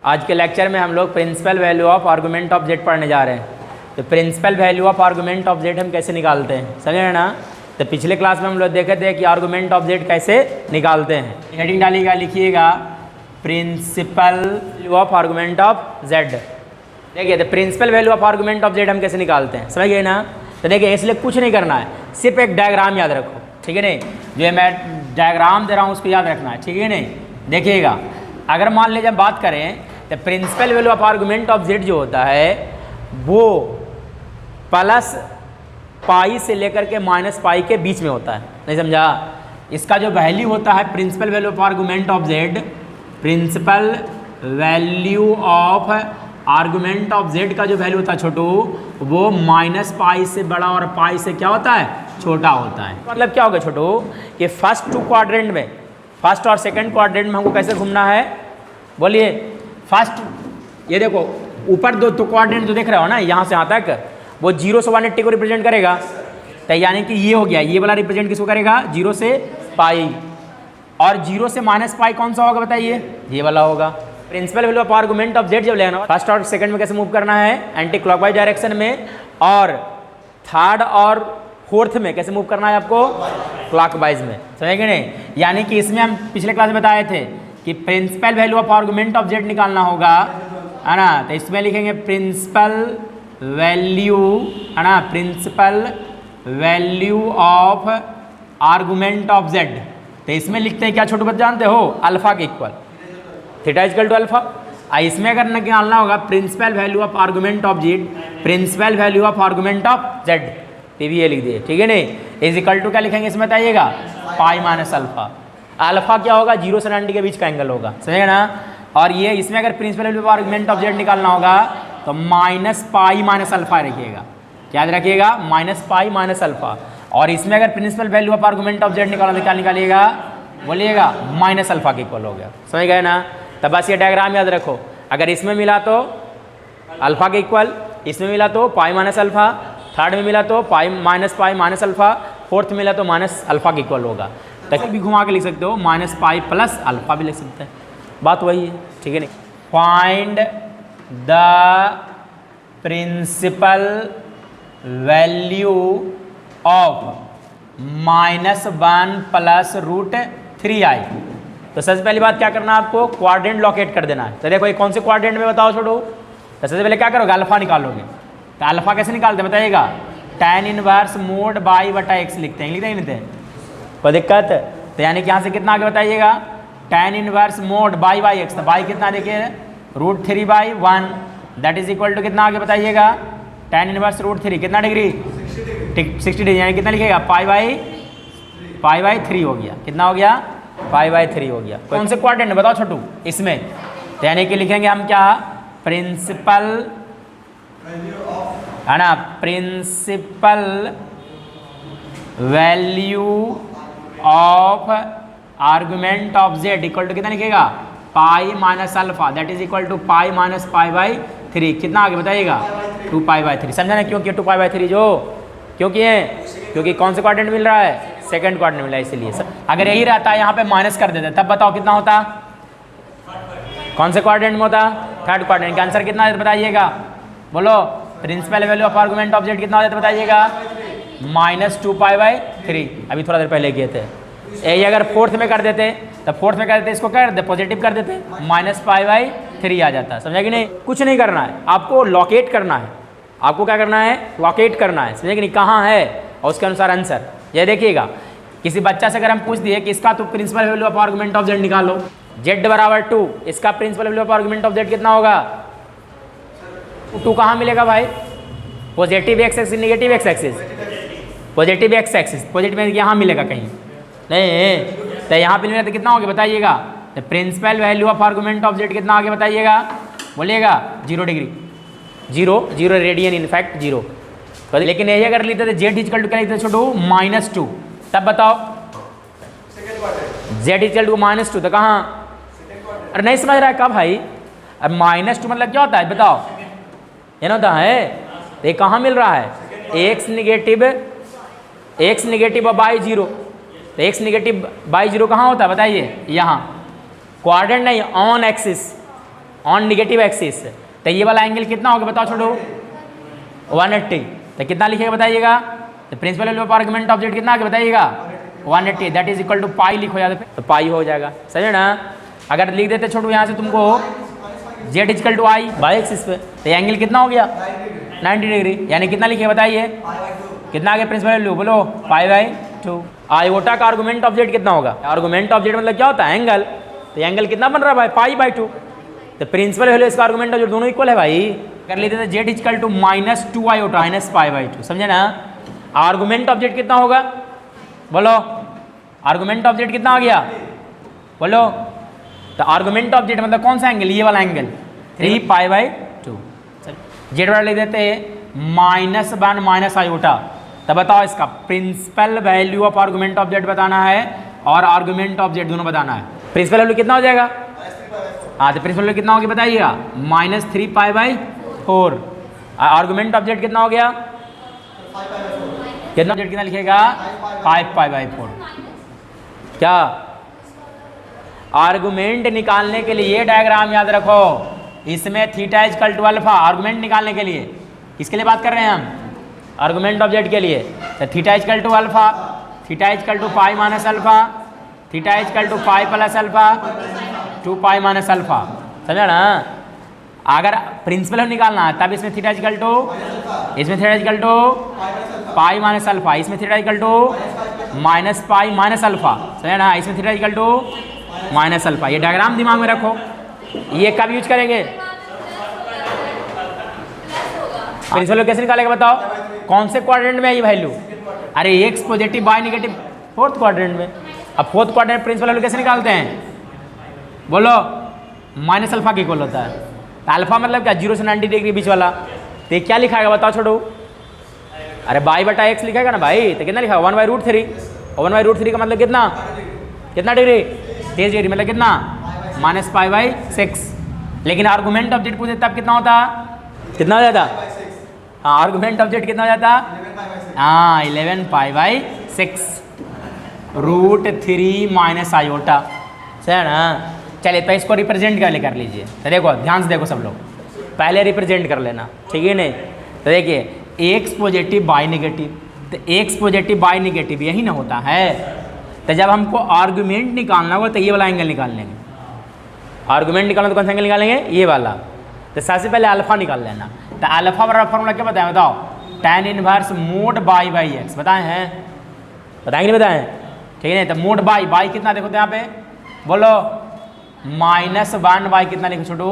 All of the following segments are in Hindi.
आज के लेक्चर में हम लोग principal value of argument of Z पढ़ने जा रहे हैं। तो principal value of argument of Z हम कैसे निकालते हैं, समझे ना। तो पिछले क्लास में हम लोग देखे थे कि आर्गुमेंट ऑफ जेड कैसे निकालते हैं। हेडिंग डालिएगा, लिखिएगा principal value of argument of Z. देखिए तो principal value of argument of Z हम कैसे निकालते हैं, समझ गए ना। तो देखिए इसलिए कुछ नहीं करना है, सिर्फ एक डायग्राम याद रखो, ठीक है नहीं। जो मैं डायग्राम दे रहा हूँ उसको याद रखना है, ठीक है नहीं। देखिएगा अगर मान लीजिए बात करें तो principal value of argument of Z जो होता है वो प्लस पाई से लेकर के माइनस पाई के बीच में होता है, नहीं समझा। इसका जो वैल्यू होता है principal value of argument of Z, principal value of argument of Z का जो वैल्यू होता है छोटू, वो माइनस पाई से बड़ा और पाई से क्या होता है, छोटा होता है। मतलब क्या होगा छोटू कि फर्स्ट टू क्वाड्रेंट में, फर्स्ट और सेकंड क्वाड्रेंट में हमको कैसे घूमना है, बोलिए। फर्स्ट ये देखो ऊपर दो क्वाड्रेंट जो देख रहे हो ना, यहाँ से यहाँ तक वो 0 से 180 को रिप्रेजेंट करेगा। तो यानी कि ये हो गया, ये वाला रिप्रेजेंट किसको करेगा, 0 से पाई। और 0 से माइनस पाई कौन सा होगा बताइए, ये वाला होगा। Principal value of argument of Z जब लेना, फर्स्ट और सेकंड में कैसे मूव करना है, एंटी क्लॉकवाइज डायरेक्शन में, और थर्ड और फोर्थ में कैसे मूव करना है आपको, क्लॉकवाइज में, समझेंगे नहीं। यानी कि इसमें हम पिछले क्लास में बताए थे कि principal value of argument of Z निकालना होगा, है ना। तो इसमें लिखेंगे प्रिंसिपल वैल्यू, है ना, principal value of argument of Z. तो इसमें लिखते हैं क्या छोटू बच्चे जानते हो, अल्फा के equal, theta equal to alpha. इसमें अगर निकालना होगा principal value of argument of Z, principal value of argument of Z, ये लिख दिए, ठीक है नहीं। इज इक्वल टू क्या लिखेंगे इसमें बताइएगा, पाई माइनस अल्फा। अल्फा क्या होगा, 0 से 90 के बीच का एंगल होगा, समझेगा ना। और ये इसमें अगर principal value of argument of Z निकालना होगा तो माइनस पाई माइनस अल्फा रखिएगा, क्या रखिएगा, माइनस पाई माइनस अल्फा। और इसमें अगर principal value of argument of Z निकालना तो क्या निकालिएगा, बोलिएगा माइनस अल्फा के इक्वल हो गया, समझ गए ना। तब बस ये डायग्राम याद रखो, अगर इसमें मिला तो अल्फा के इक्वल, इसमें मिला तो पाई माइनस अल्फा, थर्ड में मिला तो पाई माइनस अल्फा, फोर्थ में मिला तो माइनस अल्फा के इक्वल होगा। तक भी घुमा के लिख सकते हो, माइनस पाई प्लस अल्फा भी लिख सकते हैं, बात वही है, ठीक है नहीं। Find the principal value of -1 plus √3i। तो सबसे पहली बात क्या करना है आपको, क्वाड्रेंट लोकेट कर देना है। तो देखो ये कौन से क्वाड्रेंट में बताओ छोड़ो। तो सबसे पहले क्या करोगे, अल्फा निकालोगे। तो अल्फा कैसे निकालते हैं बताइएगा, tan इनवर्स मोड बाई बटा x लिखते हैं, लिखते हैं नहीं लिखते, कोई दिक्कत। तो यानी कि यहाँ से कितना आगे बताइएगा, tan inverse mode by by x. तो बाई कितना देखिए, √3/1, दैट इज इक्वल टू कितना आगे बताइएगा, tan इनवर्स √3 कितना डिग्री, 60 डिग्री। यानी कितना लिखेगा, पाई बाई 3 हो गया, कितना हो गया, पाई बाई 3 हो गया। कौन से क्वाड्रेंट बताओ छोटू इसमें। तो यानी कि लिखेंगे हम क्या, प्रिंसिपल, है ना, principal value of argument of Z equal to कितना लिखेगा, pi minus alpha, that is equal to pi minus pi by 3। कितना आगे बताइएगा, 2 पाई बाई 3। समझा ना क्यों किया 2 पाई बाई 3 जो, क्योंकि है, क्योंकि कौन से क्वाड्रेंट मिल रहा है, सेकंड क्वाड्रेंट मिल रहा है, इसलिए। अगर यही रहता है यहाँ पे माइनस कर देते तब बताओ कितना होता, कौन से क्वाड्रेंट में होता, थर्ड क्वाड्रेंट। का आंसर कितना है बताइएगा, बोलो। Principal value of argument of Z कितना हो जाता है बताइएगा, -2 पाई बाई 3। अभी थोड़ा देर पहले किए थे। यही अगर फोर्थ में कर देते, तो फोर्थ में कर देते, इसको कर दे पॉजिटिव कर देते, -π/3 आ जाता, समझा कि नहीं। कुछ नहीं करना है आपको, लोकेट करना है। आपको क्या करना है, लोकेट करना है, समझे कि नहीं, कहाँ है और उसके अनुसार आंसर। ये देखिएगा किसी बच्चा से अगर हम पूछ दिए कि इसका तो principal value of argument of Z निकालो, जेड बराबर 2, इसका principal value of argument of Z कितना होगा, 2 कहाँ मिलेगा भाई, positive X axis negative X axis, positive X axis, positive यहाँ मिलेगा कहीं नहीं। तो यहाँ पे मिलेगा तो कितना हो गया बताइएगा, तो principal value of argument of Z कितना आगे बताइएगा, बोलिएगा 0 डिग्री, 0 रेडियन इनफैक्ट 0। तो लेकिन यही अगर लेते थे जेड इक्वल टू क्या लिखते छोटू, -2, तब बताओ जेड इक्वल टू -2, तो कहाँ, अरे नहीं समझ रहा है क्या भाई। अब -2 मतलब क्या होता है बताओ, ये ना होता है, तो ये कहाँ मिल रहा है, x निगेटिव और बाई 0। तो x निगेटिव बाई 0 कहाँ होता है बताइए, यहाँ। क्वाड्रेंट नहीं, on axis, on negative axis. तो ये वाला एंगल कितना होगा बताओ छोटू? 180। तो कितना लिखेगा बताइएगा? तो principal value of argument of Z कितना आगे बताइएगा? 180। That is equal to pi लिखो याद पे, तो पाई हो जाएगा। समझे ना? अगर लिख देते छोटू यहाँ से तुमको Z equal to i by axis पे, तो एंगल कितना हो गया? 90 डिग्री। यानी कितना लिखे बताइए? कितना आगे प्रिंसिपल वैल्यू बोलो? पाई बाई 2। आयोटा का आर्गुमेंट ऑफ जेड कितना होगा? आर्गुमेंट ऑफ जेड मतलब क्या होता है? एंगल। तो एंगल कितना बन रहा है भाई? Pi by 2। तो प्रिंसिपल वैल्यू इसका आर्गुमेंट ऑफ जेड दोनों इक्वल है भाई। कर लेते थे Z equal to -2 iota minus pi by 2। समझे ना? आर्गुमेंट ऑफ जेड कितना होगा बोलो? आर्गुमेंट ऑफ जेड कितना आ गया बोलो? तो आर्गुमेंट ऑफ जेड मतलब कौन सा एंगल? ये वाला एंगल 3 पाई बाई 2। जेड वाला लिख देते -1 माइनस आयोटा। तब बताओ इसका principal value of argument of Z बताना है और आर्गुमेंट ऑफ जेड दोनों बताना है। प्रिंसिपल वैल्यू कितना हो जाएगा? हाँ, तो प्रिंसिपल वैल्यू कितना होगी बताइएगा? -3 pi by 4। Argument of Z कितना हो गया? कितना जेड कितना लिखेगा? 5 पाई बाई 4। क्या आर्गुमेंट निकालने के लिए ये डायग्राम याद रखो, इसमें theta equal to alpha argument निकालने के लिए। किसके लिए बात कर रहे हैं हम? आर्गुमेंट ऑफ जेड के लिए। तो theta equal to alpha, theta equal to pi minus alpha, theta equal to pi plus alpha 2 pi minus alpha. समझा ना? अगर प्रिंसिपल निकालना है तब इसमें थीटा इक्वल टू, इसमें theta equal to pi minus alpha, इसमें theta equal to minus pi minus alpha. समझा ना? इसमें theta equal to minus alpha. ये डायग्राम दिमाग में रखो। ये कब यूज करेंगे? प्रिंसिपल कैसे निकालेगा बताओ? कौन से क्वाड्रेंट में है ये वैल्यू? अरे x positive by negative fourth quadrant में। अब फोर्थ क्वाड्रेंट प्रिंसिपल वैल्यू कैसे निकालते हैं बोलो? माइनस अल्फा के इक्वल होता है। तो अल्फा मतलब क्या? 0 से 90 डिग्री बीच वाला। तो ये क्या लिखाएगा बताओ छोड़ो? अरे बाई बटा एक्स लिखेगा ना भाई। तो कितना लिखा? 1/√3। 1/√3 का मतलब कितना? कितना डिग्री? 30 डिग्री। मतलब कितना? -π/6। लेकिन आर्गुमेंट ऑफ जेड पूछे तब कितना होता? कितना हो जाता? हाँ, आर्गुमेंट ऑफ जेड कितना हो जाता? हाँ, 11π/6 √3 माइनस आयोटा। सही ना? चलिए तो इसको रिप्रेजेंट कर लीजिए। तो देखो ध्यान से देखो सब लोग, पहले रिप्रेजेंट कर लेना, ठीक है नहीं? तो देखिए एक्स पॉजिटिव बाई नेगेटिव, तो एक्स पॉजिटिव बाई नेगेटिव यही ना होता है। तो जब हमको आर्गुमेंट निकालना होगा तो ये वाला एंगल निकाल लेंगे। आर्गुमेंट निकालना तो कौन सा एंगल निकालेंगे? ये वाला। तो सबसे पहले अल्फा निकाल लेना। तो अल्फा वाला फॉर्मूला क्या बताएं बताओ? tan inverse mode by by x. बताएं हैं? बताएंगे नहीं बताएं? ठीक है नहीं? तो मोड बाई बाई कितना देखो तो यहाँ पे बोलो? -1 कितना लिखो छोटू?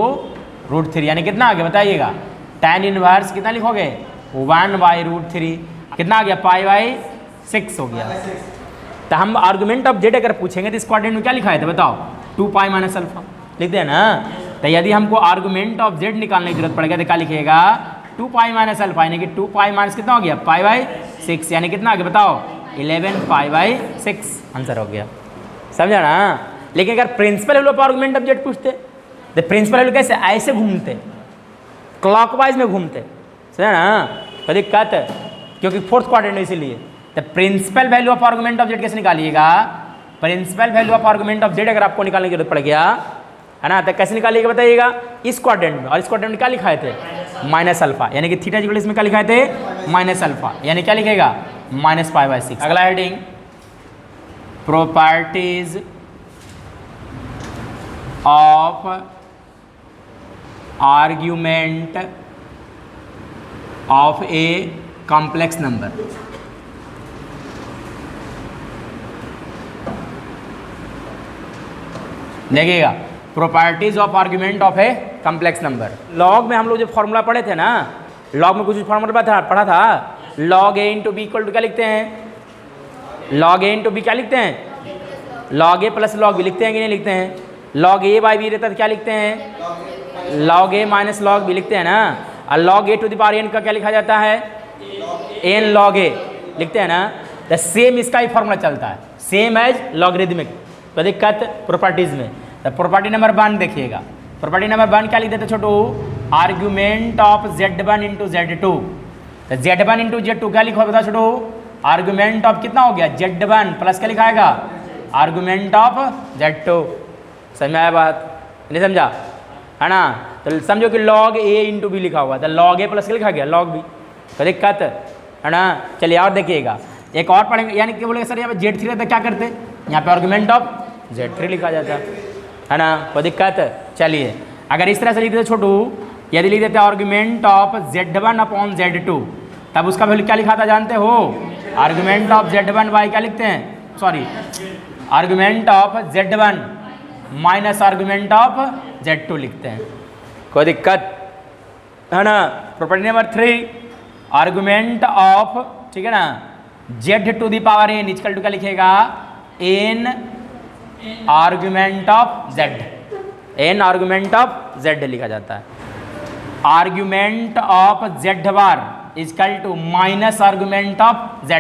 √3। यानी कितना आ गया बताइएगा? tan इनवर्स कितना लिखोगे? 1/√3। कितना आ गया? π/6 हो गया। तो हम आर्गुमेंट ऑफ जेड अगर पूछेंगे तो इस क्वाड्रेंट में क्या लिखा है तो बताओ? 2 पाई माइनस अल्फा लिखते हैं ना? तो यदि हमको आर्गुमेंट ऑफ जेड निकालने की जरूरत पड़ेगा तो क्या लिखिएगा? 2 पाई माइनस अल्फा। यानी कि 2 पाई माइनस कितना हो गया? π/6। यानी कितना आ गया बताओ? 11π/6 आंसर हो गया। समझा ना? लेकिन अगर principal value of argument of Z पूछते तो प्रिंसिपल वैल्यू कैसे? ऐसे घूमते, क्लॉकवाइज में घूमते। समझा ना? तो दिक्कत, क्योंकि फोर्थ क्वाड्रेंट है इसीलिए। तो principal value of argument of Z कैसे निकालिएगा? Principal value of argument of Z अगर आपको निकालने की जरूरत पड़ गया है ना, तो कैसे निकालिएगा बताइएगा? इस क्वाड्रेंट में। और इस क्वाड्रेंट में क्या लिखाए थे? Minus alpha. यानी कि थीटा इक्वल इसमें क्या लिखाए थे? Minus alpha. यानी क्या लिखेगा? -π/6। अगला heading properties of argument of a complex number. देखिएगा, properties of argument of a complex number. Log में हम लोग जो फॉर्मूला पढ़े थे ना, लॉग में कुछ फॉर्मूला पढ़ा था। log a into B equal to क्या लिखते हैं? log a इंटू बी क्या लिखते हैं? log a plus log b लिखते हैं कि नहीं लिखते हैं? log a बाई बी रहता है तो क्या लिखते हैं? log a माइनस log b लिखते हैं ना। और log a to the power n का क्या लिखा जाता है? n log a लिखते हैं ना। द सेम इसका ही फॉर्मूला चलता है, सेम एज लॉगरिदमिक। तो दिक्कत प्रॉपर्टीज में। तो प्रॉपर्टी नंबर 1 देखिएगा। प्रॉपर्टी नंबर 1 क्या लिख देते छोटू? Argument of z1 into z2। तो z1 इंटू z2 क्या लिखा बता छोटू? आर्ग्यूमेंट ऑफ कितना हो गया? z1 प्लस क्या लिखाएगा? Argument of z2। समझ में आया बात? नहीं समझा? है ना। तो समझो कि log a इंटू बी लिखा हुआ था, log a प्लस लिखा गया log b, तो दिक्कत है ना। चलिए और देखिएगा एक और पढ़ेंगे, यानी कि बोलेगा सर यहाँ पे Z3 रहता क्या करते, यहाँ पे आर्गुमेंट ऑफ Z3 लिखा जाता है ना, कोई दिक्कत। चलिए अगर इस तरह से लिख देते छोटू, यदि लिख देते argument of Z1 upon Z2, तब उसका वैल्यू क्या लिखा था जानते हो, आर्गुमेंट ऑफ Z1 बाई क्या लिखते हैं, sorry argument of Z1 minus argument of Z2 लिखते हैं, कोई दिक्कत है ना। प्रॉपर्टी नंबर 3, आर्गुमेंट ऑफ, ठीक है ना, Z to the power n equal to क्या लिखेगा, n argument of Z, n argument of Z लिखा जाता है। Argument of Z bar equal to minus argument of Z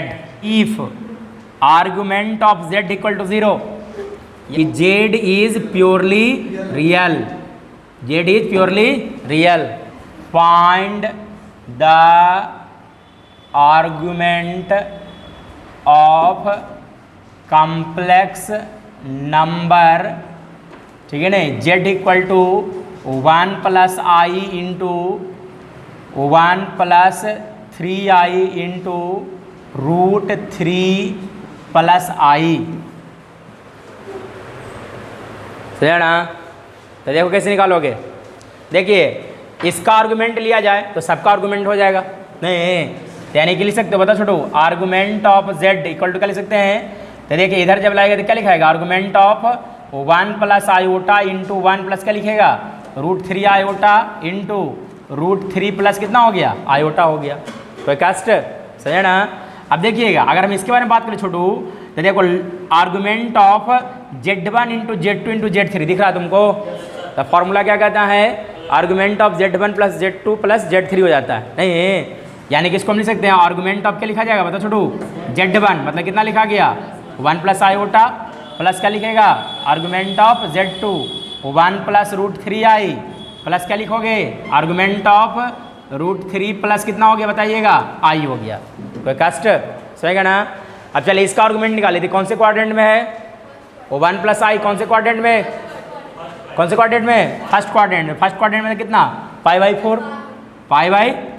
if argument of Z equal to 0, Z is purely real, Z is purely real, find the argument of complex number, ठीक है ना, Z equal to 1 plus i into 1 plus 3i into root 3 plus आई, समझे ना। तो देखो कैसे निकालोगे, देखिए इसका आर्गुमेंट लिया जाए तो सबका आर्गुमेंट हो जाएगा, नहीं यानी कि लिख सकते हो, बता छोटू, argument of Z equal to क्या लिख सकते हैं, तो देखिए इधर जब लाएगा तो क्या लिखाएगा, argument of 1 plus iota into 1 plus क्या लिखेगा, root 3 iota into root 3 plus कितना हो गया, आयोटा हो गया, कोई कष्ट, समझे ना। अब देखिएगा अगर हम इसके बारे में बात करें छोटू, तो देखो argument of Z1 into Z2 into Z3 दिख रहा है तुमको, तो फॉर्मूला क्या कहता है, argument of Z1 plus Z2 plus Z3 हो जाता है, नहीं यानी कि इसको हम लिख सकते हैं आर्गुमेंट ऑफ क्या लिखा जाएगा, बता छोटू, Z1 मतलब कितना लिखा गया, 1 प्लस आयोटा प्लस क्या लिखेगा, argument of Z2 1 plus root 3i plus क्या लिखोगे, आर्गुमेंट ऑफ रूट 3 प्लस कितना हो गया बताइएगा, i हो गया, कोई कष्ट, सही ना। अब चलिए इसका आर्गुमेंट निकाले थे, कौन से क्वाड्रेंट में है, वो 1 प्लस आई कौन से क्वाड्रेंट में, कौन से क्वाड्रेंट में, फर्स्ट क्वाड्रेंट में, फर्स्ट क्वाड्रेंट में कितना, पाई बाई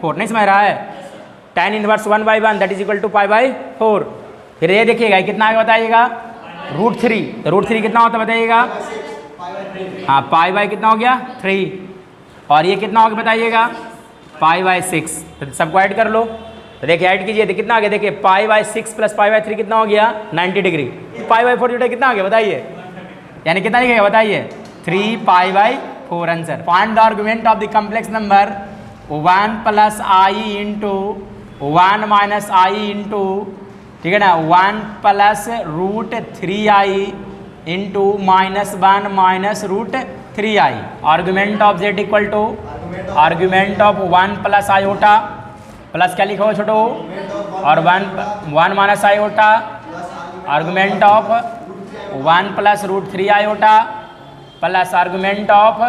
फोर, नहीं समझ रहा है, tan inverse 1/1 that is equal to पाई/4। फिर ये देखिएगा कितना आगे बताइएगा, रूट 3, तो रूट 3 कितना होता है बताइएगा, हाँ पाई कितना हो गया 3, और ये कितना हो गया बताइएगा, पाई/6, तो सबको ऐड कर लो, तो देखिए ऐड कीजिए तो कितना आ गया, देखिए पाई/6 प्लस पाई/3 कितना हो गया 90 डिग्री, पाई/4 जुटा कितना आ गया बताइए, यानी कितना लिखेगा बताइए, 3 पाई/4 answer. Find the argument of the complex number 1 plus i into 1 minus i into, ठीक है ना, 1 plus root 3i into -1 minus root 3i, argument of Z equal to argument of 1 plus iota plus क्या लिखो छोटो, और 1 minus iota, argument of 1 plus root 3 iota plus argument of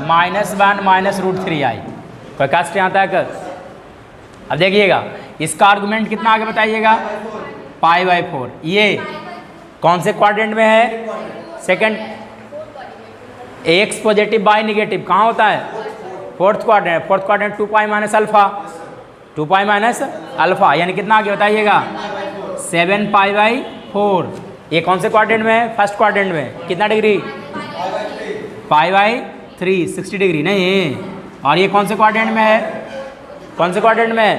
-1 minus root 3i, कोई कास्ट यहाँ तक। अब देखिएगा इसका आर्गुमेंट कितना आगे बताइएगा, पाई/4, ये कौन से क्वाड्रेंट में है, second, x positive by negative कहाँ होता है, fourth quadrant, fourth quadrant 2 pi minus alpha, 2 pi minus alpha, यानी कितना आगे बताइएगा 7 पाई/4। ये कौन से क्वाड्रेंट में है, फर्स्ट क्वाड्रेंट में, कितना डिग्री, पाई/3 60 डिग्री, नहीं, और ये कौन से क्वाड्रेंट में है, कौन से क्वाड्रेंट में है,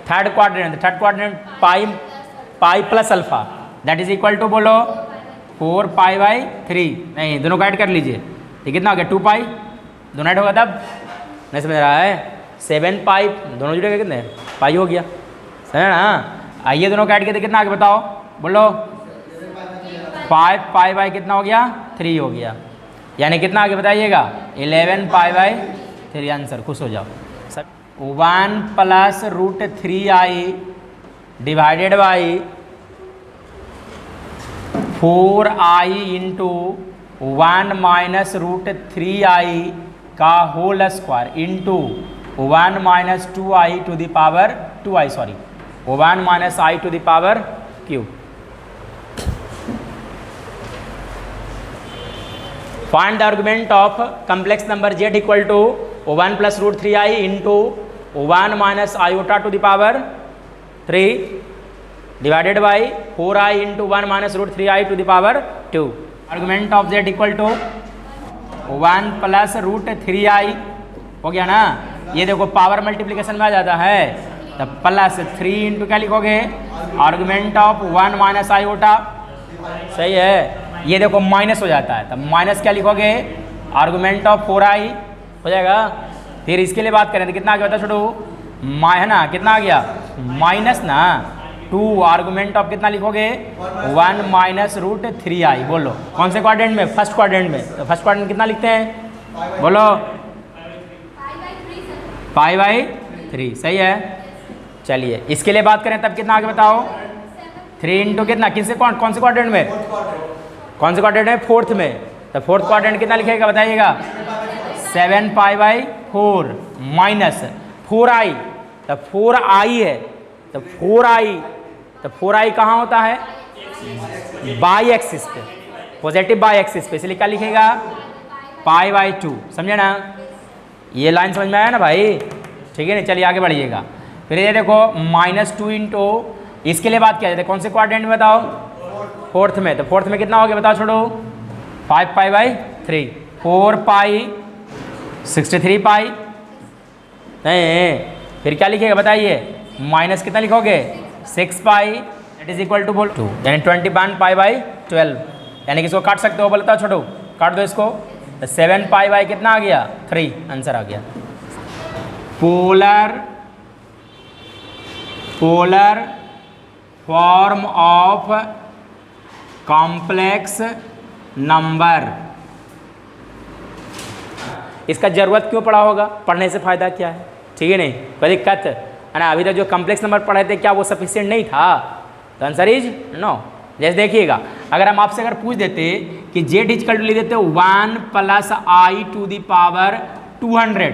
third quadrant, third quadrant pi plus alpha that is equal to बोलो 4 पाई/3, नहीं दोनों को ऐड कर लीजिए, ये कितना हो गया 2 पाई, दोनों ऐड होगा तब, नहीं समझ रहा है, 7 पाई दोनों जुड़ेगा कितने पाई हो गया, समझ ना। आइए दोनों को ऐड करके कितना आगे बताओ, बोलो 5 पाई कितना हो गया 3 हो गया, यानी कितना आगे बताइएगा 11 पाई/3 आंसर, खुश हो जाओ। 1 plus root 3i divided by 4i into 1 minus root 3i का whole square into 1 minus 2i to the power 2i, sorry 1 minus i to the power cube. Find the argument of complex number z equal to 1 plus root 3i into 1 minus iota to the power 3 divided by 4i into 1 minus root 3i to the power 2। Argument of z equal to 1 plus root 3i हो गया ना। ये देखो पावर मल्टीप्लिकेशन में आ जाता है, तो प्लस 3 इंटू क्या लिखोगे, आर्गुमेंट ऑफ 1 माइनस आयोटा, सही है। ये देखो माइनस हो जाता है, तब माइनस क्या लिखोगे, आर्गुमेंट ऑफ 4i हो जाएगा। फिर इसके लिए बात करें तो कितना आ गया बता छोटू, है ना, कितना आ गया माइनस ना 2, आर्गुमेंट ऑफ कितना लिखोगे 1 माइनस रूट 3i। बोलो कौन से क्वाड्रेंट में, फर्स्ट क्वाड्रेंट में। तो फर्स्ट क्वाड्रेंट कितना लिखते हैं, बोलो पाई बाई 3, सही है। चलिए इसके लिए बात करें तब कितना आगे बताओ, 3 इंटू कितना, किससे कौन से क्वाड्रेंट में, कौन से क्वाड्रेंट में, फोर्थ में। तो फोर्थ क्वाड्रेंट कितना लिखेगा बताइएगा, 7 पाई बाई 4 माइनस 4i, तो 4i है, तो 4i कहाँ होता है, बाई एक्सिस पे, पॉजिटिव बाई एक्सिस पे, इसलिए क्या लिखेगा पाई बाई 2, समझे ना। ये लाइन समझ में आया ना भाई, ठीक है ना। चलिए आगे बढ़िएगा। फिर ये देखो -2 इंटू, इसके लिए बात किया जाए कौन से क्वाड्रेंट में बताओ, फोर्थ में। तो फोर्थ में कितना हो गया बताओ छोड़ो, 5 पाई बाई 3, 4 पाई 63 पाई, नहीं फिर क्या लिखेगा बताइए, माइनस कितना लिखोगे 6 पाई, दैट इज इक्वल टू 2, यानी 21 पाई बाई 12, यानी कि इसको काट सकते हो, बोलता छोटो काट दो इसको। तो 7 पाई बाई कितना आ गया 3, आंसर आ गया। Polar form of complex number, इसका जरूरत क्यों पड़ा होगा, पढ़ने से फ़ायदा क्या है, ठीक है नहीं, कोई दिक्कत है ना। अभी तक जो कॉम्प्लेक्स नंबर पढ़े थे क्या वो सफिशिएंट नहीं था, तो आंसर इज नो। जैसे देखिएगा, अगर हम आपसे अगर पूछ देते कि z इक्वल टू ले देते 1 plus i to the power 200,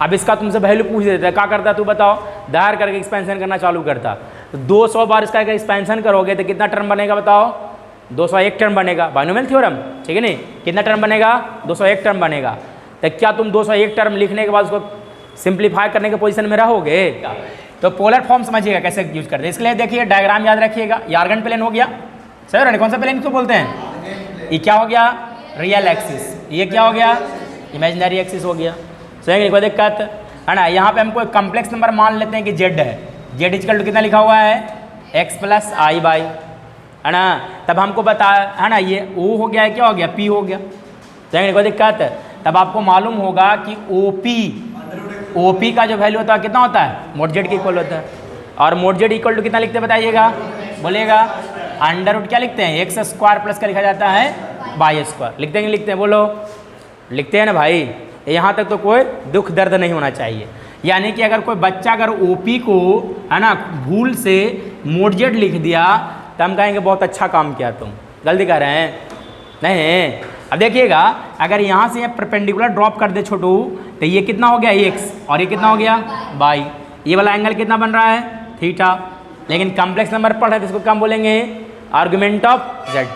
अब इसका तुमसे वैल्यू पूछ देता, क्या करता तू बताओ, दायर करके एक्सपेंशन करना चालू करता। तो 200 बार इसका एक्सपेंशन करोगे तो कितना टर्म बनेगा बताओ, 201 टर्म बनेगा, बाइनोमियल थ्योरम, ठीक है नहीं, कितना टर्म बनेगा 201 टर्म बनेगा। तो क्या तुम 201 टर्म लिखने के बाद उसको सिंप्लीफाई करने के पोजीशन में रहोगे। तो पोलर फॉर्म समझिएगा कैसे यूज करते हैं, इसके लिए देखिए डायग्राम याद रखिएगा। ये आर्गन प्लेन हो गया, सर कौन सा प्लेन क्यों बोलते हैं, ये क्या हो गया रियल एक्सिस, ये क्या हो गया इमेजिनरी एक्सिस हो गया, सही कोई दिक्कत है ना। यहाँ पे हमको एक कॉम्प्लेक्स नंबर मान लेते हैं कि z है, z इक्वल टू कितना लिखा हुआ है x प्लस आई बाई, है ना। तब हमको बता, है ना, ये o हो गया है, क्या हो गया p हो गया, सही कोई दिक्कत। तब आपको मालूम होगा कि OP का जो वैल्यू होता है कितना होता है, मोड z के इक्वल होता है। और मोड z इक्वल टू कितना लिखते हैं बताइएगा, बोलिएगा अंडर रूट क्या लिखते हैं, एक्स स्क्वायर प्लस क्या लिखा जाता है बाई स्क्वायर, लिखते हैं कि लिखते हैं, बोलो लिखते हैं ना भाई। यहाँ तक तो कोई दुख दर्द नहीं होना चाहिए। यानी कि अगर कोई बच्चा अगर OP को, है ना, भूल से मोड z लिख दिया तो हम कहेंगे बहुत अच्छा काम किया, तुम गलती कर रहे हैं, नहीं। अब देखिएगा, अगर यहाँ से परपेंडिकुलर ड्रॉप कर दे छोटू, तो ये कितना हो गया x और ये कितना हो गया बाई, ये वाला एंगल कितना बन रहा है थीटा। लेकिन कॉम्प्लेक्स नंबर पढ़ रहे थे, इसको क्या बोलेंगे, आर्गुमेंट ऑफ z,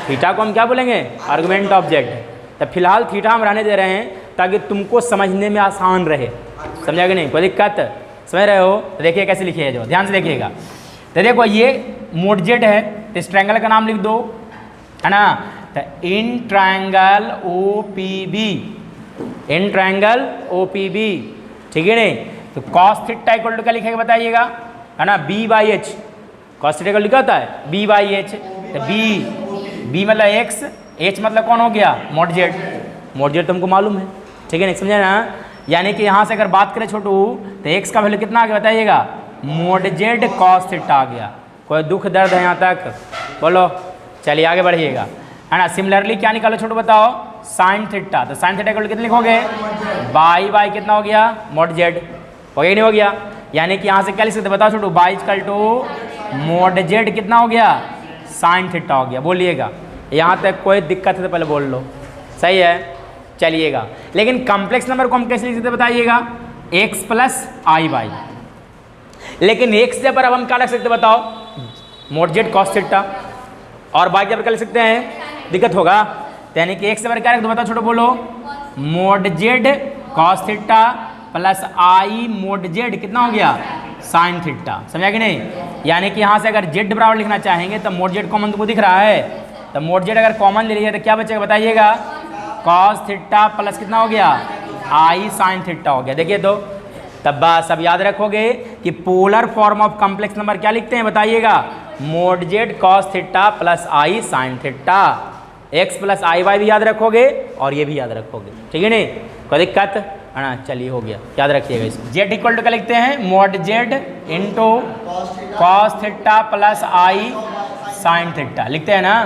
थीटा को हम क्या बोलेंगे, आर्गुमेंट ऑफ z। तो फिलहाल थीटा हम रहने दे रहे हैं ताकि तुमको समझने में आसान रहे, समझा कि नहीं, कोई दिक्कत, समझ रहे हो। तो देखिए कैसे लिखिए, जो ध्यान से देखिएगा। तो देखो ये मोड z है, तो इस ट्रायंगल का नाम लिख दो, है ना। तो in triangle OPB, in triangle OPB, ठीक है नहीं। तो कॉस थीटा इक्वल टू क्या लिखेगा बताइएगा, है ना, b by H, cos theta equal लिखा होता है b बाई एच। तो b मतलब x, h मतलब कौन हो गया मोड z तुमको मालूम है, ठीक है नहीं, समझे ना। यानी कि यहाँ से अगर बात करें छोटू, तो x का वैल्यू कितना आ गया बताइएगा, मोड z कॉस थीटा आ गया। कोई दुख दर्द है यहाँ तक, बोलो। चलिए आगे बढ़िएगा, है ना। सिमिलरली क्या निकालो छोटू बताओ, साइन थीटा। तो साइन थीटा इक्वल कितने लिखोगे, बाई कितना हो गया मोड z, हो गया नहीं हो गया। यानी कि यहाँ से क्या लिख सकते बताओ छोटू, बाई इक्वल टू मोड z कितना हो गया साइन थीटा हो गया। बोलिएगा यहाँ तक कोई दिक्कत है तो पहले बोल लो, सही है। चलिएगा, लेकिन कॉम्प्लेक्स नंबर को हम कैसे लिख सकते बताइएगा, x प्लस आई बाई। लेकिन x जगह पर अब हम क्या लिख सकते बताओ, मोड z कॉस थीटा, और बाई जगह पर क्या लिख सकते हैं, दिक्कत होगा। तो यानी कि 1 से बढ़ क्या रख दो, बताओ छोटो बोलो, mod Z cos theta plus i mod Z कितना हो गया, साइन थीटा। समझा कि नहीं? यानी कि यहाँ से अगर जेड बराबर लिखना चाहेंगे तो मोड जेड कॉमन तुमको दिख रहा है, तो मोड जेड अगर कॉमन ले लीजिए तो क्या बचेगा बताइएगा, कॉस थीटा प्लस कितना हो गया, आई साइन थीटा हो गया। देखिए तो तब बस अब याद रखोगे कि polar form of complex number क्या लिखते हैं बताइएगा, mod Z cos theta plus i sine theta. X plus i Y भी याद रखोगे और ये भी याद रखोगे, ठीक है नहीं, कोई दिक्कत है ना? चलिए हो गया, याद रखिएगा इसको। जेड इक्वल टू क्या लिखते हैं, mod Z into cos theta plus i sine theta लिखते हैं ना।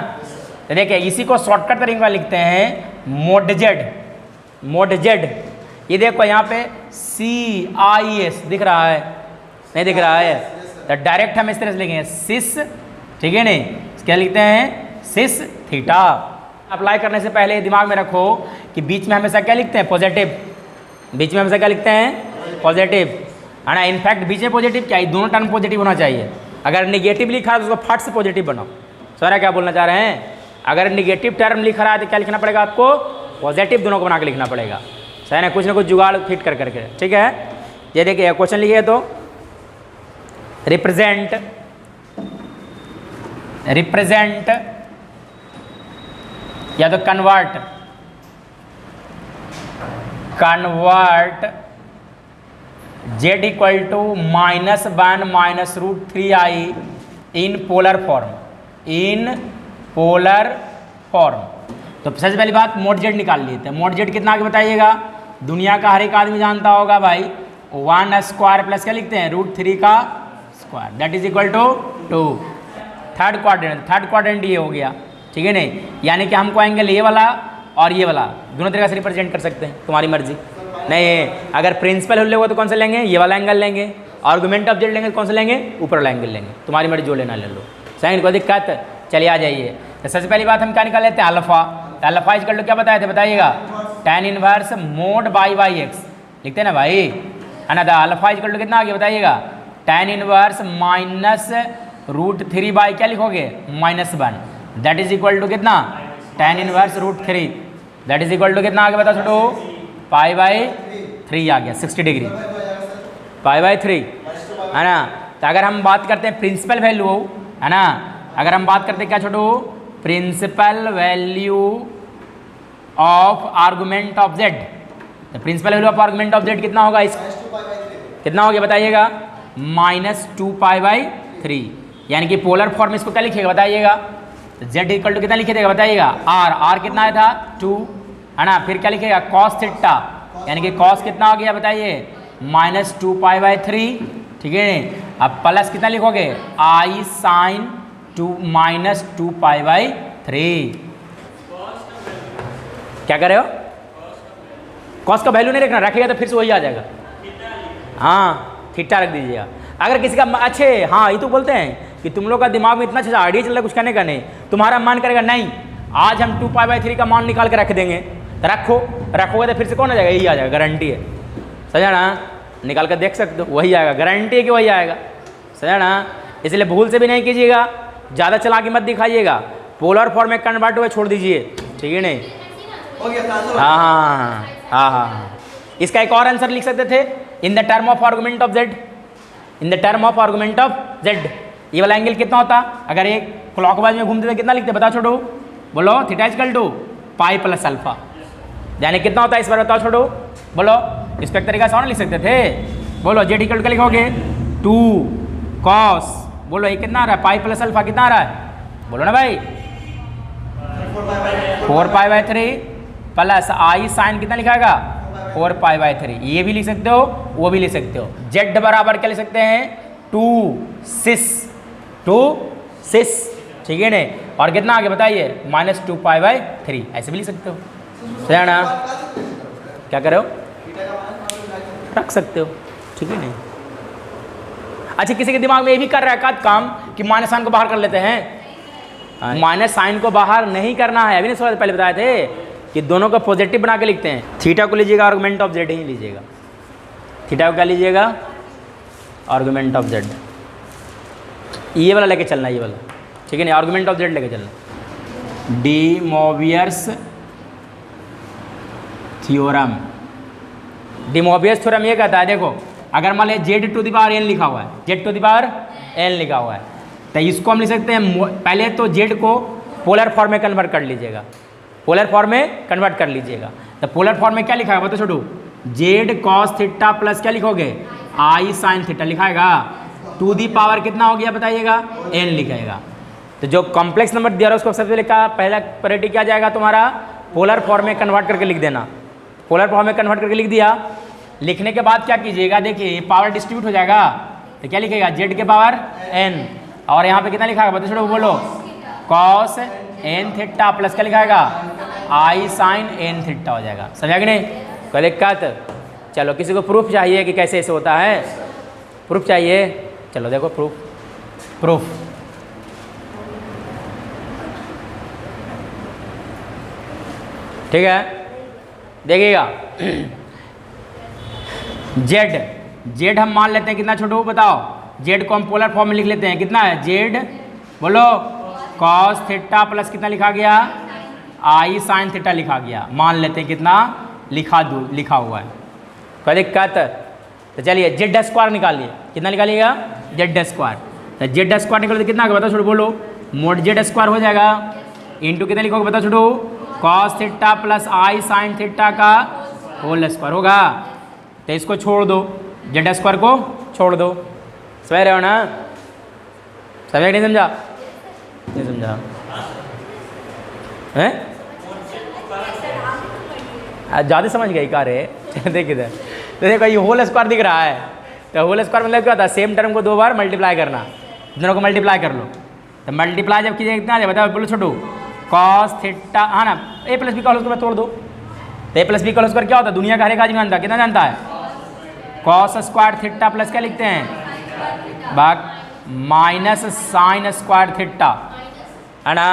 तो देखिए इसी को शॉर्टकट तरीके में लिखते हैं मोड जेड, मोड जेड ये देखो यहाँ पे CIS दिख रहा है, नहीं दिख रहा है, तो डायरेक्ट हम इस तरह से लिखेंगे सिस, ठीक है नहीं, क्या लिखते हैं सिस थीटा। अप्लाई करने से पहले दिमाग में रखो कि बीच में हमेशा क्या लिखते हैं, पॉजिटिव, बीच में हमेशा क्या लिखते हैं, पॉजिटिव, है ना। इनफैक्ट बीच में पॉजिटिव क्या है, दोनों टर्म पॉजिटिव होना चाहिए। अगर निगेटिव लिखा है तो उसको फट से पॉजिटिव बनाओ। सर क्या बोलना चाह रहे हैं, अगर निगेटिव टर्म लिख रहा है तो क्या लिखना पड़ेगा आपको, पॉजिटिव दोनों को बना के लिखना पड़ेगा, सही ना, कुछ ना कुछ जुगाड़ फिट कर करके, ठीक है। ये देखिए क्वेश्चन लिखिए तो रिप्रेजेंट या तो convert z equal to -1 minus √3i in polar form, in polar form. तो सबसे पहली बात मोड जेड निकाल लेते हैं। मोड जेड कितना आगे बताइएगा, दुनिया का हर एक आदमी जानता होगा भाई, 1 स्क्वायर प्लस क्या लिखते हैं, √3 का square, that is equal to 2। Third quadrant ये हो गया, ठीक है नहीं, यानी कि हमको एंगल ये वाला और ये वाला दोनों तरीके से रिप्रेजेंट कर सकते हैं, तुम्हारी मर्जी। नहीं अगर प्रिंसिपल होगा तो कौन सा लेंगे, ये वाला एंगल लेंगे, आर्गुमेंट ऑफ जेड लेंगे तो कौन सा लेंगे, ऊपर वाला एंगल लेंगे, तुम्हारी मर्जी जो लेना ले लो, सही, कोई दिक्कत। चलिए आ जाइए, तो सबसे पहली बात हम क्या निकाल लेते हैं, अल्फा। तो अल्फा इक्वल टू क्या बताए थे बताइएगा, tan inverse mode by x लिखते हैं ना भाई, है ना। तो अल्फा इक्वल टू कितना आ गया बताइएगा, tan इनवर्स माइनस √3 बाई क्या लिखोगे, -1, दैट इज इक्वल टू कितना, tan inverse √3, that is equal to कितना आ गया बता छोटो, π/3 आ गया, 60 डिग्री, π/3, है ना। तो अगर हम बात करते हैं प्रिंसिपल वैल्यू, है ना, अगर हम बात करते हैं क्या छोटो, principal value of argument of Z, तो principal value of argument of Z कितना होगा, इस कितना हो गया बताइएगा, -2π/3, यानी कि पोलर फॉर्म इसको क्या लिखिएगा बताइएगा, तो जेड इक्वल टू कितना लिखे देगा बताइएगा, आर कितना आया था 2, है ना। फिर क्या लिखेगा कॉस थीटा, यानी कि कॉस कितना हो गया बताइए, -2π/3, ठीक है। अब प्लस कितना लिखोगे, आई साइन -2π/3, क्या कर रहे हो, कॉस का वैल्यू नहीं रखना, रखेगा तो फिर से वही आ जाएगा, हाँ थीटा रख दीजिएगा। अगर किसी का अच्छे, हाँ ये तो बोलते हैं कि तुम लोग का दिमाग में इतना अच्छा आइडिया चल रहा है कुछ करने का नहीं, तुम्हारा मन करेगा नहीं आज हम 2π/3 का मान निकाल के रख देंगे, तो रखोगे तो फिर से कौन आ जाएगा, यही आ जाएगा, गारंटी है, समझा ना, निकाल कर देख सकते हो वही आएगा, गारंटी है कि वही आएगा, समझा ना। इसलिए भूल से भी नहीं कीजिएगा, ज़्यादा चालाकी मत दिखाइएगा, पोलर फॉर्म में कन्वर्ट हुए छोड़ दीजिए, ठीक है नहीं। हाँ, इसका एक और आंसर लिख सकते थे, in the term of argument of Z, in the term of argument of Z, ये वाला एंगल कितना होता, अगर एक क्लॉकवाइज में घूमते थे कितना लिखते बताओ छोटो, बोलो, theta equal to pi plus alpha, यानी कितना होता है इस बार बताओ छोटो, बोलो, इस पर एक तरीका से और लिख सकते थे, बोलो, जेड इक्वल क्या लिखोगे, 2 कॉस, बोलो ये कितना आ रहा है, पाई प्लस अल्फा कितना आ रहा है, बोलो ना भाई, 4π/3 प्लस आई साइन कितना लिखाएगा, 4π/3, ये भी लिख सकते हो, वो भी लिख सकते हो। जेड बराबर क्या लिख सकते हैं, 2 सिस, ठीक है नहीं, और कितना आगे बताइए, -2π/3, ऐसे भी लिख सकते हो, सही ना, क्या करो, रख सकते हो, ठीक है नहीं। अच्छा किसी के दिमाग में ये भी कर रहा है काम कि माइनस साइन को बाहर कर लेते हैं, माइनस साइन को बाहर नहीं करना है, अभी नहीं समझ, पहले बताए थे कि दोनों को पॉजिटिव बना के लिखते हैं। थीटा को लीजिएगा आर्गुमेंट ऑफ जेड ही लीजिएगा, थीटा को क्या लीजिएगा, आर्गुमेंट ऑफ जेड, ये वाला लेके चलना, ये वाला, ठीक है नहीं, आर्गुमेंट ऑफ जेड लेके चलना, De Moivre's theorem. De Moivre's theorem ये कहता है, देखो अगर मान लिया Z to the power n लिखा हुआ है, Z to the power n लिखा हुआ है, तो इसको हम लिख सकते हैं, पहले तो जेड को पोलर फॉर्म में कन्वर्ट कर लीजिएगा, पोलर फॉर्म में कन्वर्ट कर लीजिएगा। तो पोलर फॉर्म में क्या लिखा है बताओ छोटू, जेड कॉस थीटा प्लस क्या लिखोगे, आई साइन थीटा लिखाएगा, टू दी पावर कितना हो गया बताइएगा, एन लिखाएगा। तो जो कॉम्प्लेक्स नंबर दिया रहा है उसको सबसे पहले का पहला प्रायोरिटी क्या जाएगा तुम्हारा, पोलर फॉर्म में कन्वर्ट करके लिख देना। पोलर फॉर्म में कन्वर्ट करके लिख दिया, लिखने के बाद क्या कीजिएगा, देखिए पावर डिस्ट्रीब्यूट हो जाएगा, तो क्या लिखेगा, जेड के पावर एन, और यहाँ पे कितना लिखाएगा बताओ छोटू, बोलो कॉस एन थीटा प्लस क्या लिखाएगा, आई साइन एन थीटा हो जाएगा। समझा कि नहीं, कोई दिक्कत। चलो किसी को प्रूफ चाहिए कि कैसे ऐसे होता है, प्रूफ चाहिए, चलो देखो प्रूफ ठीक है, देखिएगा जेड हम मान लेते हैं कितना छोटू बताओ, जेड को हम पोलर फॉर्म में लिख लेते हैं, कितना है जेड, बोलो कॉस थीटा प्लस कितना लिखा गया, आई साइन थीटा लिखा गया, मान लेते हैं कितना लिखा हुआ है, कोई दिक्कत। तो चलिए जेड स्क्वायर निकालिए, कितना निकालिएगा, जेड स्क्वायर। तो जेड स्क्वायर निकालो तो कितना होगा बताओ छोटू, बोलो मोड जेड स्क्वायर हो जाएगा, इंटू कितना लिखोगे बताओ छोटू, cos theta plus i sine theta का होल स्क्वायर होगा। तो इसको छोड़ दो, जेड स्क्वायर को छोड़ दो, समझ रहे हो ना, समझ नहीं समझा, नहीं समझा हैं, ज़्यादा समझ गई का रे देख इधर, तो देखो ये होल स्क्वायर दिख रहा है, तो होल स्क्वायर मतलब क्या होता है, सेम टर्म को दो बार मल्टीप्लाई करना, दोनों को मल्टीप्लाई कर लो। तो मल्टीप्लाई जब कीजिए कितना आ जाए बताओ, बोलो छोटू कॉस थीटा, हाँ ना, ए प्लस बी का होल स्क्वायर तोड़ दो, तो ए प्लस बी का होल स्क्वायर क्या होता है, दुनिया का हर एक आदमी जानता है, कितना जानता है, कॉस स्क्वायर थीटा प्लस क्या लिखते हैं, बाक माइनस साइन स्क्वायर थीटा, है ना,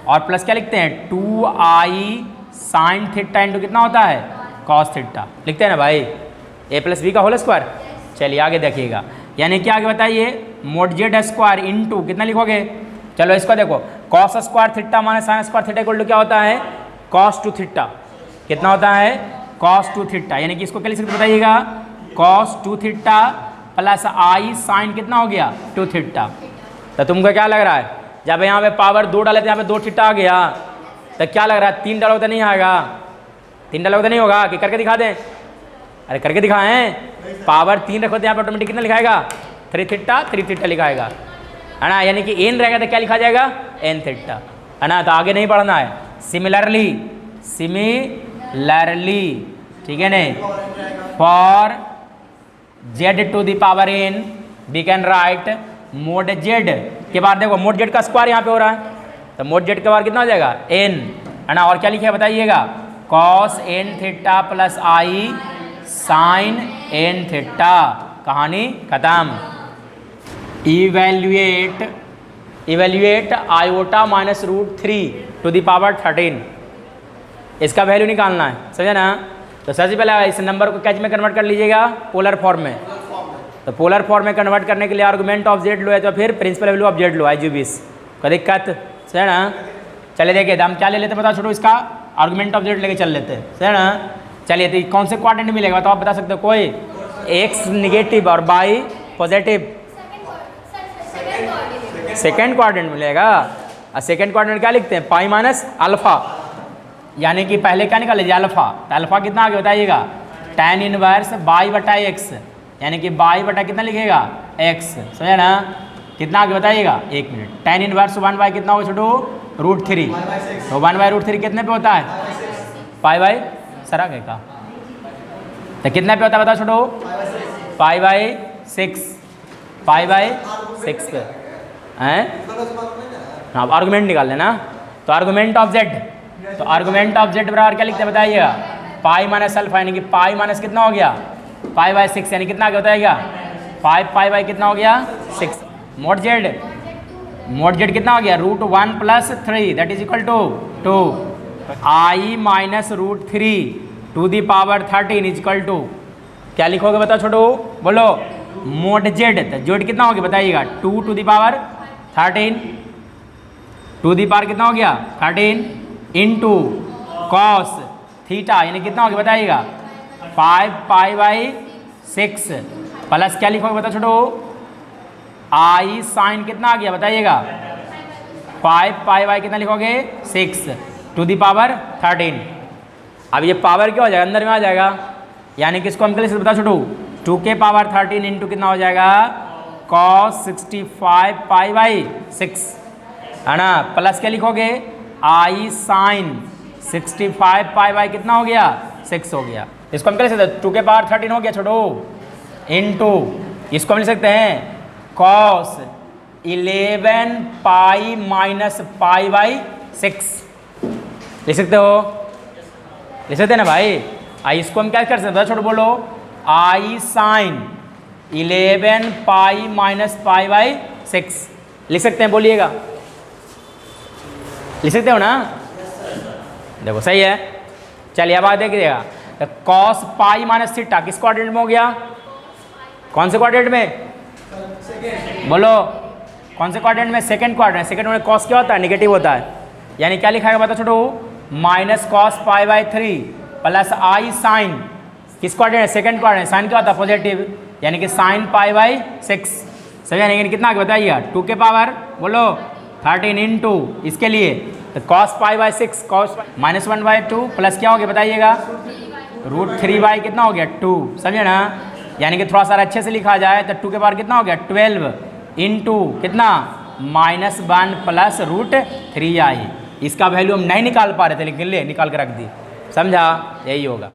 और प्लस क्या लिखते हैं, 2i साइन थीटा इंटू कितना होता है, कॉस थीटा लिखते हैं ना भाई, ए प्लस बी का होल स्क्वायर। चलिए आगे देखिएगा, यानी क्या आगे बताइए, मोड जेड स्क्वायर इंटू कितना लिखोगे, चलो इसको देखो, cos square theta minus sine square theta equal to क्या होता है, कॉस टू थीटा, कितना होता है, कॉस टू थीटा, यानी कि इसको क्या लिख सकते बताइएगा, cos two theta plus i sign कितना हो गया, टू थीटा। तो तुमको क्या लग रहा है, जब यहाँ पे पावर 2 डाले तो यहाँ पे 2 थीटा आ गया, तो क्या लग रहा है 3 डालोगे तो नहीं आएगा, 3 डालोगे तो नहीं होगा, कि करके दिखा दें, अरे करके दिखाएं, पावर 3 रखो तो यहाँ पे ऑटोमेटिक कितना लिखाएगा, 3 थीटा लिखाएगा, है ना, यानी कि एन रहेगा तो क्या लिखा जाएगा, एन थीटा, है ना। तो आगे नहीं पढ़ना है, सिमिलरली ठीक है नहीं, for Z to the power N we can write mod Z के बाद, देखो मोड जेड का स्क्वायर यहाँ पे हो रहा है, तो मोड जेड के बाद कितना हो जाएगा, एन, है ना, और क्या लिखे बताइएगा, cos N theta plus i sine N theta, कहानी खत्म। Evaluate iota minus root 3 to the power 13, इसका वैल्यू निकालना है, समझे ना। तो सबसे पहले इस नंबर को कैच में कन्वर्ट कर लीजिएगा पोलर फॉर्म में, तो पोलर फॉर्म में कन्वर्ट करने के लिए आर्गुमेंट ऑफ जेड लो है, तो फिर प्रिंसिपल वैल्यू ऑफ जेड लो है, IGBs, कोई दिक्कत, समझे ना। चलिए देखिए हम क्या ले लेते हैं, बता छोड़ो, इसका आर्गुमेंट ऑफ जेड लेके चल लेते हैं, समझे ना। चलिए तो कौन से क्वाड्रेंट मिलेगा तो आप बता सकते हो, कोई एक्स निगेटिव और बाई पॉजिटिव, सेकेंड क्वाड्रेंट मिलेगा, और सेकेंड क्वाड्रेंट क्या लिखते हैं, पाई माइनस अल्फा, यानी कि पहले क्या निकाल लीजिए अल्फा, तो अल्फा कितना आगे बताइएगा, tan इनवर्स बाई बटा एक्स, यानी कि बाई बटा कितना लिखेगा, एक्स, समझे ना, कितना आगे बताइएगा, 1 मिनट, tan इनवर्स 1 बाई कितना होगा छोटू, √3, तो 1 बाई √3 कितने पे होता है, पाई बाई सरा का, तो कितने पे होता है बताओ छोटू, पाई बाई 6 पे हैं, हाँ आर्गुमेंट निकाल लेना। तो आर्गुमेंट ऑफ जेड, तो आर्गुमेंट ऑफ जेड बराबर क्या लिखते हैं बताइएगा, पाई माइनस अल्फा, यानी कि पाई माइनस कितना हो गया, पाई बाई 6, यानी कितना आगे बताइएगा, 5 पाई बाई कितना हो गया 6। मोड जेड कितना हो गया, √1 + 3 that is equal to 2, i minus √3 to the power 13 is equal to क्या लिखोगे बताओ छोटू, बोलो मोड जेड, तो जेड कितना हो गया बताइएगा, 2 to the power 13, to the power कितना हो गया 13 इंटू कॉस थीटा यानी कितना हो गया बताइएगा 5 पाई बाई 6 प्लस क्या लिखोगे बता छोटो आई साइन कितना आ गया बताइएगा 5 पाई बाई कितना लिखोगे 6 टू दी पावर 13। अब ये पावर क्या हो जाएगा अंदर में आ जाएगा यानी कि इसको हम कैसे बता छोटू 2 के पावर 13 इंटू कितना हो जाएगा cos 65 पाई बाई 6 है ना प्लस क्या लिखोगे आई साइन 65 पाई बाई कितना हो गया 6 हो गया। इसको हम कैसे 2 के पावर 13 हो गया छोटो इंटू इसको हम लिख सकते हैं cos 11 pi minus pi by 6 लिख सकते हो लिख सकते हैं ना भाई। आई इसको हम क्या कर सकते हैं छोटो बोलो i sine 11 pi minus pi by 6 लिख सकते हैं बोलिएगा लिख सकते हो ना देखो सही है। चलिए अब आगे देखिएगा कॉस पाई माइनस थीटा किस क्वाड्रेंट में हो गया कौन से क्वाड्रेंट में बोलो कौन से क्वाड्रेंट में सेकंड क्वाड्रेंट सेकंड में कॉस क्या होता है नेगेटिव होता है यानी क्या लिखा है बता छोटो minus cos pi by 3 plus i sine किस क्वाड्रेंट सेकंड क्वाड्रेंट साइन क्या होता है पॉजिटिव यानी कि साइन पाई बाई 6 सही यानी कि कितना आगे बताइएगा 2 के पावर बोलो 13 इंटू इसके लिए तो cos pi by 6 cos minus 1 by 2 plus क्या हो गया बताइएगा √3 बाई कितना हो गया 2 समझे ना यानी कि थोड़ा सा अच्छे से लिखा जाए तो 2 के पावर कितना हो गया 12 इंटू कितना -1 प्लस √3 आई। इसका वैल्यू हम नहीं निकाल पा रहे थे लेकिन ले निकाल के रख दी समझा यही होगा।